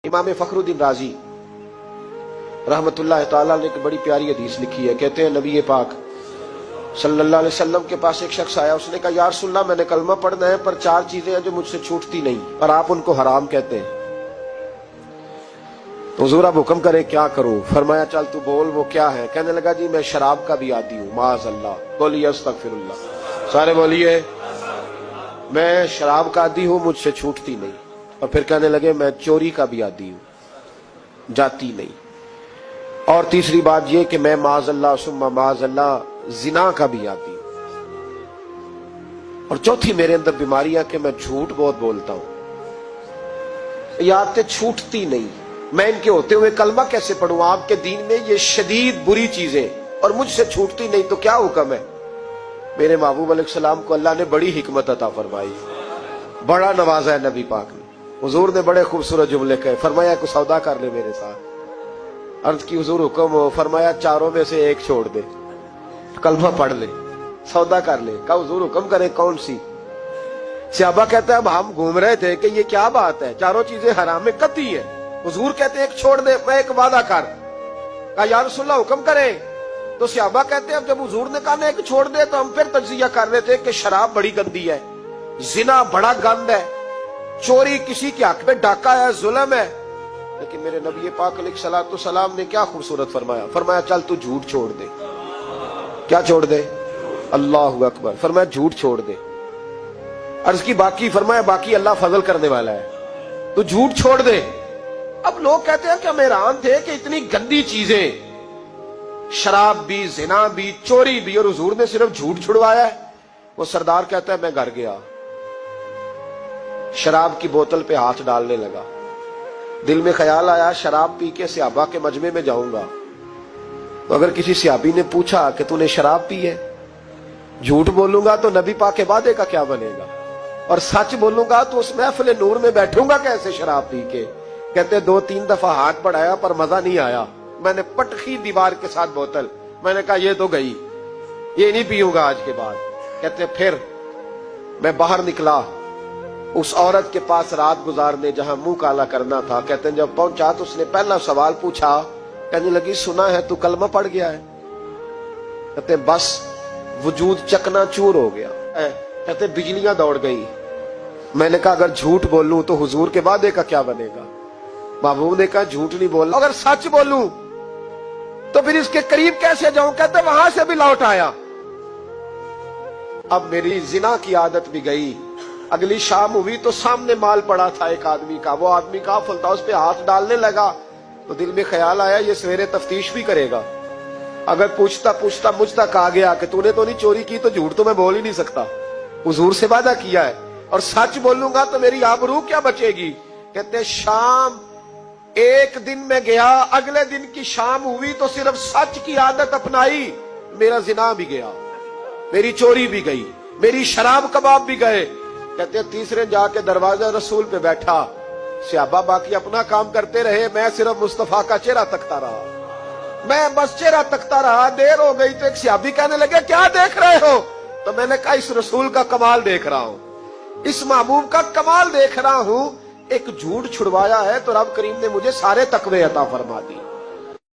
इमाम फखरुद्दीन राजी रहमतुल्लाह ताला ने एक बड़ी प्यारी हदीस लिखी है। कहते हैं नबी पाक सल्लल्लाहु अलैहि वसल्लम के पास एक शख्स आया, उसने कहा या रसूलल्लाह मैंने कलमा पढ़ना है पर 4 चीजें हैं जो मुझसे छूटती नहीं और आप उनको हराम कहते हैं, तो हुजूर आप हुक्म करे क्या करूं? फरमाया चल तू बोल वो क्या है? कहने लगा जी मैं शराब का भी आदी हूं। माज़अल्लाह, बोलिए अस्तगफिरुल्लाह, सारे बोलिए मैं शराब का आदी हूं, मुझसे छूटती नहीं। और फिर कहने लगे मैं चोरी का भी आदी हूं, जाती नहीं। और तीसरी बात यह कि मैं माज़अल्लाह सुम्मा माज़अल्लाह जिना का भी आदी हूं। और चौथी मेरे अंदर बीमारियां कि मैं झूठ बहुत बोलता हूं। ये आदतें छूटती नहीं, मैं इनके होते हुए कलमा कैसे पढ़ूं? आपके दीन में ये शदीद बुरी चीजें और मुझसे छूटती नहीं, तो क्या हुक्म है? मेरे महबूब अलैहिस्सलाम को अल्लाह ने बड़ी हिकमत अता फरमाई, बड़ा नवाजा है नबी पाक ने। हुजूर ने बड़े खूबसूरत जुमले कहे, फरमाया को सौदा कर ले मेरे साथ। अर्ज की हुजूर हुक्म हो, फरमाया चारों में से एक छोड़ दे, कलमा पढ़ ले, सौदा कर ले। कहा हुजूर हुक्म करे कौन सी? सहाबा कहते हैं अब हम घूम रहे थे कि ये क्या बात है, चारों चीजें हराम में कतई है। हुजूर कहते एक छोड़ दे, मैं एक वादा कर। कहा या रसूलल्लाह हुक्म करे। तो सहाबा कहते हैं अब जब हुजूर ने कहा एक छोड़ दे तो हम फिर तज्जिया कर रहे थे कि शराब बड़ी गंदी है, जिना बड़ा गंद है, चोरी किसी के हक में डाका है, जुल्म है। लेकिन मेरे नबी पाक अलैहिस्सलाम ने क्या खूबसूरत फरमाया, फरमाया चल तू झूठ छोड़ दे। क्या छोड़ दे? अल्लाहु अकबर। फरमाया झूठ छोड़ दे। अर्ज की बाकी? फरमाया बाकी अल्लाह फजल करने वाला है, तू झूठ छोड़ दे। अब लोग कहते हैं कि हम हैरान थे कि इतनी गंदी चीजें, शराब भी, जिना भी, चोरी भी, और हुजूर ने सिर्फ झूठ छुड़वाया है। वो सरदार कहता है मैं घर गया, शराब की बोतल पे हाथ डालने लगा। दिल में ख्याल आया शराब पी के सहाबा के मजमे में जाऊंगा, तो अगर किसी सहाबी ने पूछा कि तूने शराब पी है, झूठ बोलूंगा तो नबी पाक के वादे का क्या बनेगा, और सच बोलूंगा तो उस महफिल नूर में बैठूंगा कैसे शराब पी के? कहते 2-3 दफा हाथ बढ़ाया पर मजा नहीं आया, मैंने पटखी दीवार के साथ बोतल, मैंने कहा ये तो गई, ये नहीं पीऊंगा आज के बाद। कहते फिर मैं बाहर निकला उस औरत के पास रात गुजारने जहां मुंह काला करना था। कहते जब पहुंचा तो उसने पहला सवाल पूछा, कहने लगी सुना है तू कलमा पढ़ गया है? कहते बस वजूद चकनाचूर हो गया। कहते बिजलियां दौड़ गई। मैंने कहा अगर झूठ बोलूं तो हुजूर के वादे का क्या बनेगा? महबूब ने कहा झूठ नहीं बोलना, अगर सच बोलूं तो फिर इसके करीब कैसे जाऊं? कहते वहां से भी लौट आया। अब मेरी जिना की आदत भी गई। अगली शाम हुई तो सामने माल पड़ा था एक आदमी का, वो आदमी का फलता उस पे हाथ डालने लगा, तो दिल में ख्याल आया ये सवेरे तफ्तीश भी करेगा, अगर पूछता पूछता मुझ तक आ गया कि तूने तो नहीं चोरी की, तो झूठ तो मैं बोल ही नहीं सकता, हुजूर से वादा किया है, और सच बोलूंगा तो मेरी आबरू क्या बचेगी। कहते शाम एक दिन में गया, अगले दिन की शाम हुई तो सिर्फ सच की आदत अपनाई, मेरा जिना भी गया, मेरी चोरी भी गई, मेरी शराब कबाब भी गए। कहते तीसरे जाके दरवाजा रसूल पे बैठा, सहाबा बाकी अपना काम करते रहे, मैं सिर्फ मुस्तफा का चेहरा तकता रहा, मैं बस चेहरा तकता रहा। देर हो गई तो एक सहाबी कहने लगे क्या देख रहे हो? तो मैंने कहा इस रसूल का कमाल देख रहा हूं, इस महबूब का कमाल देख रहा हूं। एक झूठ छुड़वाया है तो रब करीम ने मुझे सारे तकवे अता फरमा दी।